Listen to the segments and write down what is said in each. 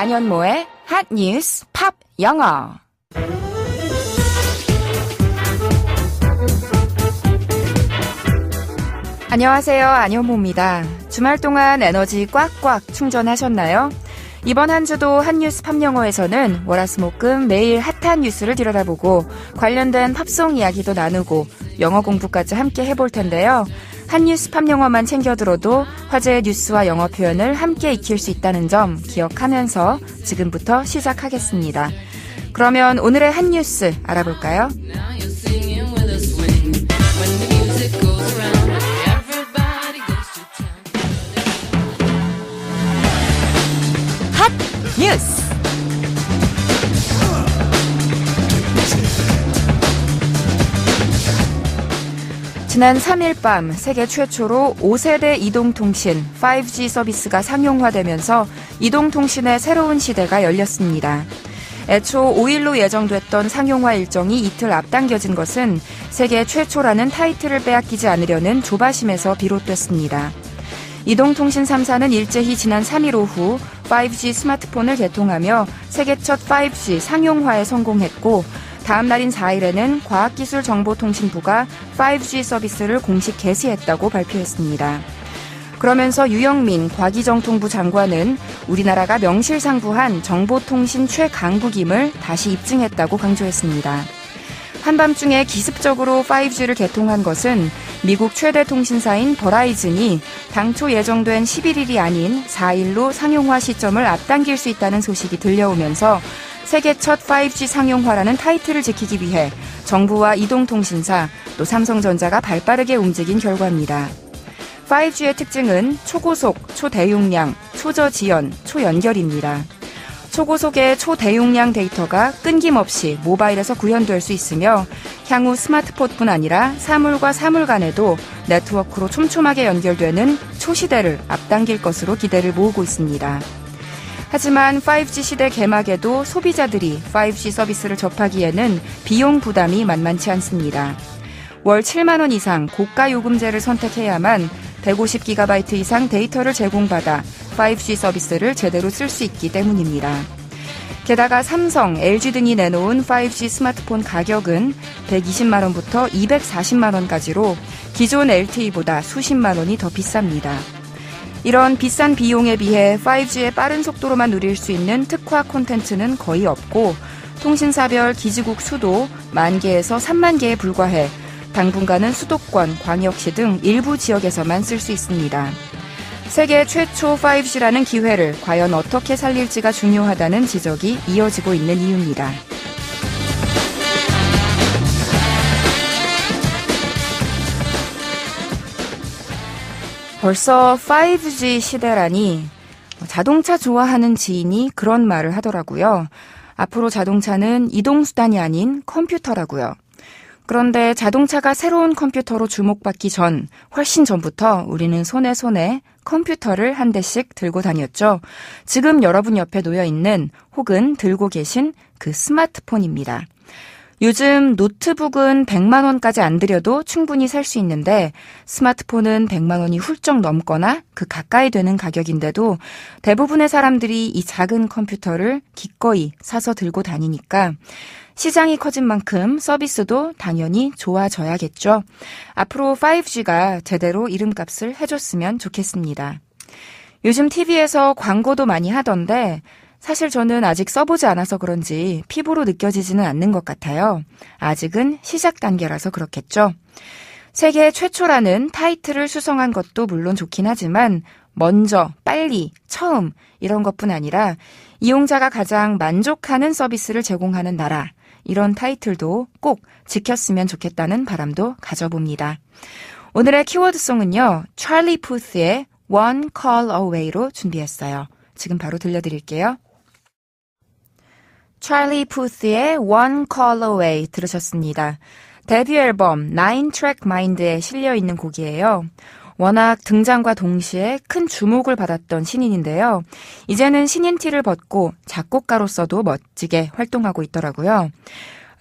안현모의 핫뉴스 팝 영어. 안녕하세요. 안현모입니다. 주말 동안 에너지 꽉꽉 충전하셨나요? 이번 한 주도 핫뉴스 팝영어에서는 월화수목금 매일 핫한 뉴스를 들여다보고 관련된 팝송 이야기도 나누고 영어 공부까지 함께 해볼 텐데요. 핫뉴스 팝영어만 챙겨 들어도 화제의 뉴스와 영어 표현을 함께 익힐 수 있다는 점 기억하면서 지금부터 시작하겠습니다. 그러면 오늘의 핫뉴스 알아볼까요? 핫뉴스! 지난 3일 밤 세계 최초로 5세대 이동통신 5G 서비스가 상용화되면서 이동통신의 새로운 시대가 열렸습니다. 애초 5일로 예정됐던 상용화 일정이 이틀 앞당겨진 것은 세계 최초라는 타이틀을 빼앗기지 않으려는 조바심에서 비롯됐습니다. 이동통신 3사는 일제히 지난 3일 오후 5G 스마트폰을 개통하며 세계 첫 5G 상용화에 성공했고 다음 날인 4일에는 과학기술정보통신부가 5G 서비스를 공식 개시했다고 발표했습니다. 그러면서 유영민 과기정통부 장관은 우리나라가 명실상부한 정보통신 최강국임을 다시 입증했다고 강조했습니다. 한밤중에 기습적으로 5G를 개통한 것은 미국 최대 통신사인 버라이즌이 당초 예정된 11일이 아닌 4일로 상용화 시점을 앞당길 수 있다는 소식이 들려오면서 세계 첫 5G 상용화라는 타이틀을 지키기 위해 정부와 이동통신사 또 삼성전자가 발빠르게 움직인 결과입니다. 5G의 특징은 초고속, 초대용량, 초저지연, 초연결입니다. 초고속의 초대용량 데이터가 끊김없이 모바일에서 구현될 수 있으며 향후 스마트폰뿐 아니라 사물과 사물 간에도 네트워크로 촘촘하게 연결되는 초시대를 앞당길 것으로 기대를 모으고 있습니다. 하지만 5G 시대 개막에도 소비자들이 5G 서비스를 접하기에는 비용 부담이 만만치 않습니다. 월 7만 원 이상 고가 요금제를 선택해야만 150GB 이상 데이터를 제공받아 5G 서비스를 제대로 쓸 수 있기 때문입니다. 게다가 삼성, LG 등이 내놓은 5G 스마트폰 가격은 120만 원부터 240만 원까지로 기존 LTE보다 수십만 원이 더 비쌉니다. 이런 비싼 비용에 비해 5G의 빠른 속도로만 누릴 수 있는 특화 콘텐츠는 거의 없고 통신사별 기지국 수도 10,000개에서 30,000개에 불과해 당분간은 수도권, 광역시 등 일부 지역에서만 쓸 수 있습니다. 세계 최초 5G라는 기회를 과연 어떻게 살릴지가 중요하다는 지적이 이어지고 있는 이유입니다. 벌써 5G 시대라니 자동차 좋아하는 지인이 그런 말을 하더라고요. 앞으로 자동차는 이동수단이 아닌 컴퓨터라고요. 그런데 자동차가 새로운 컴퓨터로 주목받기 전, 훨씬 전부터 우리는 손에 컴퓨터를 한 대씩 들고 다녔죠. 지금 여러분 옆에 놓여 있는 혹은 들고 계신 그 스마트폰입니다. 요즘 노트북은 100만 원까지 안 들여도 충분히 살 수 있는데 스마트폰은 100만 원이 훌쩍 넘거나 그 가까이 되는 가격인데도 대부분의 사람들이 이 작은 컴퓨터를 기꺼이 사서 들고 다니니까 시장이 커진 만큼 서비스도 당연히 좋아져야겠죠. 앞으로 5G가 제대로 이름값을 해줬으면 좋겠습니다. 요즘 TV에서 광고도 많이 하던데 사실 저는 아직 써보지 않아서 그런지 피부로 느껴지지는 않는 것 같아요. 아직은 시작 단계라서 그렇겠죠. 세계 최초라는 타이틀을 수성한 것도 물론 좋긴 하지만 먼저, 빨리, 처음 이런 것뿐 아니라 이용자가 가장 만족하는 서비스를 제공하는 나라 이런 타이틀도 꼭 지켰으면 좋겠다는 바람도 가져봅니다. 오늘의 키워드송은요. 찰리 푸스의 One Call Away로 준비했어요. 지금 바로 들려드릴게요. 찰리 푸스의 One Call Away 들으셨습니다. 데뷔 앨범 Nine Track Mind에 실려있는 곡이에요. 워낙 등장과 동시에 큰 주목을 받았던 신인인데요. 이제는 신인 티를 벗고 작곡가로서도 멋지게 활동하고 있더라고요.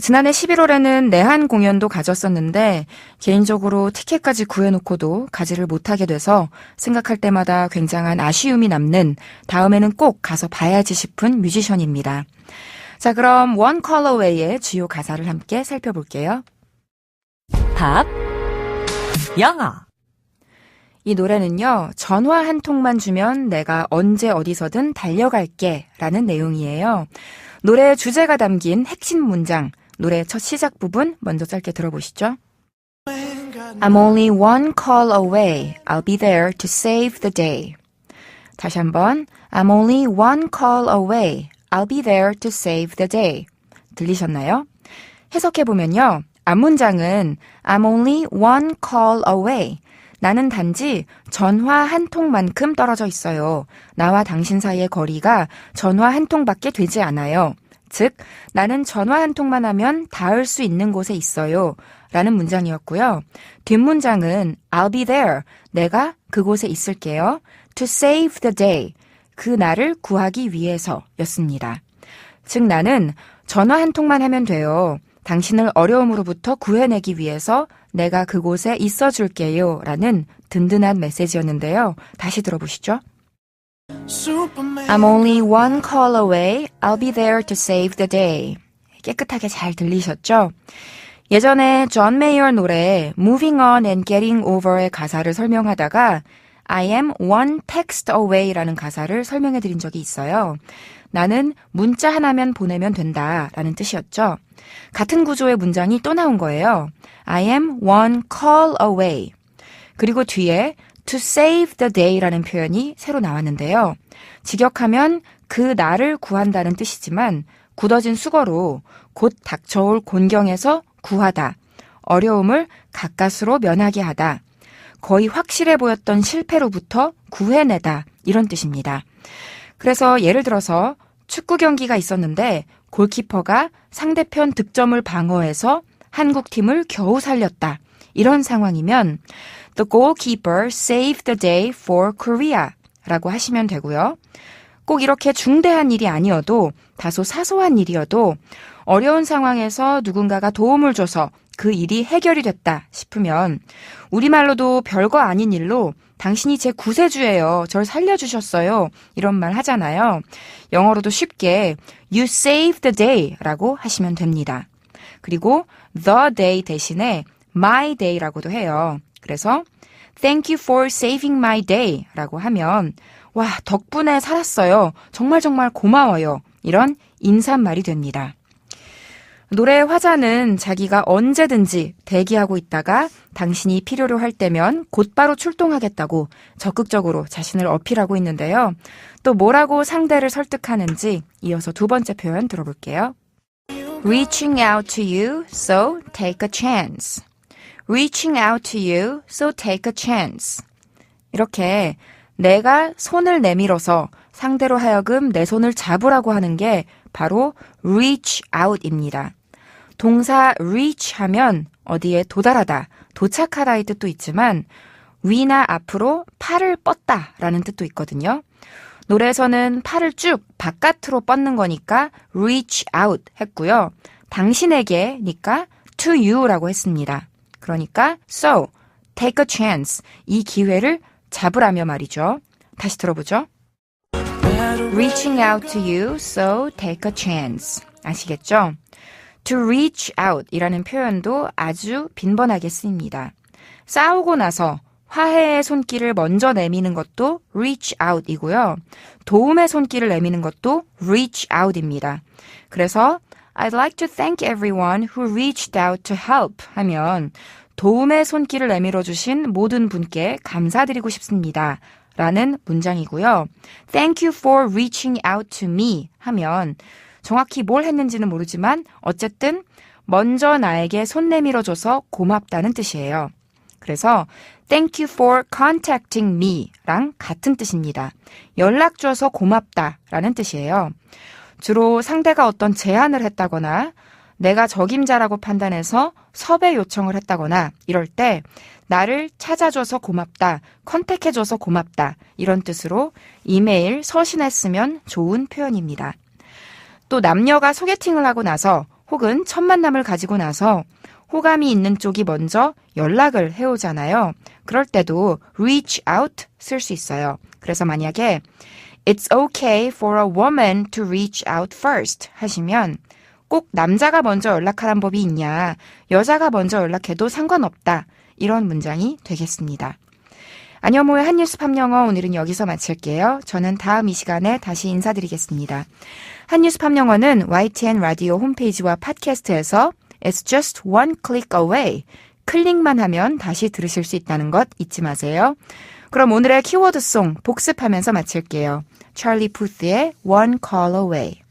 지난해 11월에는 내한 공연도 가졌었는데 개인적으로 티켓까지 구해놓고도 가지를 못하게 돼서 생각할 때마다 굉장한 아쉬움이 남는 다음에는 꼭 가서 봐야지 싶은 뮤지션입니다. 자, 그럼 One Call Away의 주요 가사를 함께 살펴볼게요. 팝, 영어. 이 노래는요, 전화 한 통만 주면 내가 언제 어디서든 달려갈게 라는 내용이에요. 노래의 주제가 담긴 핵심 문장, 노래 첫 시작 부분 먼저 짧게 들어보시죠. I'm only one call away. I'll be there to save the day. 다시 한번 I'm only one call away. I'll be there to save the day. 들리셨나요? 해석해보면요. 앞문장은 I'm only one call away. 나는 단지 전화 한 통만큼 떨어져 있어요. 나와 당신 사이의 거리가 전화 한 통밖에 되지 않아요. 즉, 나는 전화 한 통만 하면 닿을 수 있는 곳에 있어요. 라는 문장이었고요. 뒷문장은 I'll be there. 내가 그곳에 있을게요. To save the day. 그 날을 구하기 위해서 였습니다. 즉, 나는 전화 한 통만 하면 돼요. 당신을 어려움으로부터 구해내기 위해서 내가 그곳에 있어줄게요. 라는 든든한 메시지였는데요. 다시 들어보시죠. I'm only one call away. I'll be there to save the day. 깨끗하게 잘 들리셨죠? 예전에 존 메이어 노래 Moving on and getting over의 가사를 설명하다가 I am one text away라는 가사를 설명해 드린 적이 있어요. 나는 문자 하나면 보내면 된다 라는 뜻이었죠. 같은 구조의 문장이 또 나온 거예요. I am one call away. 그리고 뒤에 to save the day라는 표현이 새로 나왔는데요. 직역하면 그 날을 구한다는 뜻이지만 굳어진 수거로 곧 닥쳐올 곤경에서 구하다, 어려움을 가까스로 면하게 하다, 거의 확실해 보였던 실패로부터 구해내다 이런 뜻입니다. 그래서 예를 들어서 축구 경기가 있었는데 골키퍼가 상대편 득점을 방어해서 한국 팀을 겨우 살렸다. 이런 상황이면 The goalkeeper saved the day for Korea 라고 하시면 되고요. 꼭 이렇게 중대한 일이 아니어도 다소 사소한 일이어도 어려운 상황에서 누군가가 도움을 줘서 그 일이 해결이 됐다 싶으면 우리말로도 별거 아닌 일로 당신이 제 구세주예요. 절 살려주셨어요. 이런 말 하잖아요. 영어로도 쉽게 You saved the day 라고 하시면 됩니다. 그리고 the day 대신에 my day라고도 해요. 그래서 Thank you for saving my day 라고 하면 와, 덕분에 살았어요. 정말 정말 고마워요. 이런 인사말이 됩니다. 노래의 화자는 자기가 언제든지 대기하고 있다가 당신이 필요로 할 때면 곧바로 출동하겠다고 적극적으로 자신을 어필하고 있는데요. 또 뭐라고 상대를 설득하는지 이어서 두 번째 표현 들어볼게요. Reaching out to you, so take a chance. Reaching out to you, so take a chance. 이렇게 내가 손을 내밀어서 상대로 하여금 내 손을 잡으라고 하는 게 바로 reach out입니다. 동사 reach 하면 어디에 도달하다, 도착하다의 뜻도 있지만 위나 앞으로 팔을 뻗다 라는 뜻도 있거든요. 노래에서는 팔을 쭉 바깥으로 뻗는 거니까 reach out 했고요. 당신에게니까 to you라고 했습니다. 그러니까 so, take a chance, 이 기회를 잡으라며 말이죠. 다시 들어보죠. Reaching out to you, so take a chance. 아시겠죠? To reach out 이라는 표현도 아주 빈번하게 쓰입니다. 싸우고 나서 화해의 손길을 먼저 내미는 것도 reach out이고요. 도움의 손길을 내미는 것도 reach out입니다. 그래서 I'd like to thank everyone who reached out to help 하면 도움의 손길을 내밀어 주신 모든 분께 감사드리고 싶습니다. 라는 문장이고요. Thank you for reaching out to me 하면 정확히 뭘 했는지는 모르지만 어쨌든 먼저 나에게 손 내밀어줘서 고맙다는 뜻이에요. 그래서 Thank you for contacting me 랑 같은 뜻입니다. 연락 줘서 고맙다 라는 뜻이에요. 주로 상대가 어떤 제안을 했다거나 내가 적임자라고 판단해서 섭외 요청을 했다거나 이럴 때 나를 찾아줘서 고맙다, 컨택해줘서 고맙다 이런 뜻으로 이메일, 서신에 쓰면 좋은 표현입니다. 또 남녀가 소개팅을 하고 나서 혹은 첫 만남을 가지고 나서 호감이 있는 쪽이 먼저 연락을 해오잖아요. 그럴 때도 reach out 쓸 수 있어요. 그래서 만약에 It's okay for a woman to reach out first 하시면 꼭 남자가 먼저 연락하란 법이 있냐, 여자가 먼저 연락해도 상관없다, 이런 문장이 되겠습니다. 안녕모의 한뉴스 팝영어 오늘은 여기서 마칠게요. 저는 다음 이 시간에 다시 인사드리겠습니다. 한뉴스 팝영어는 YTN 라디오 홈페이지와 팟캐스트에서 It's just one click away. 클릭만 하면 다시 들으실 수 있다는 것 잊지 마세요. 그럼 오늘의 키워드송 복습하면서 마칠게요. 찰리 푸스의 One Call Away.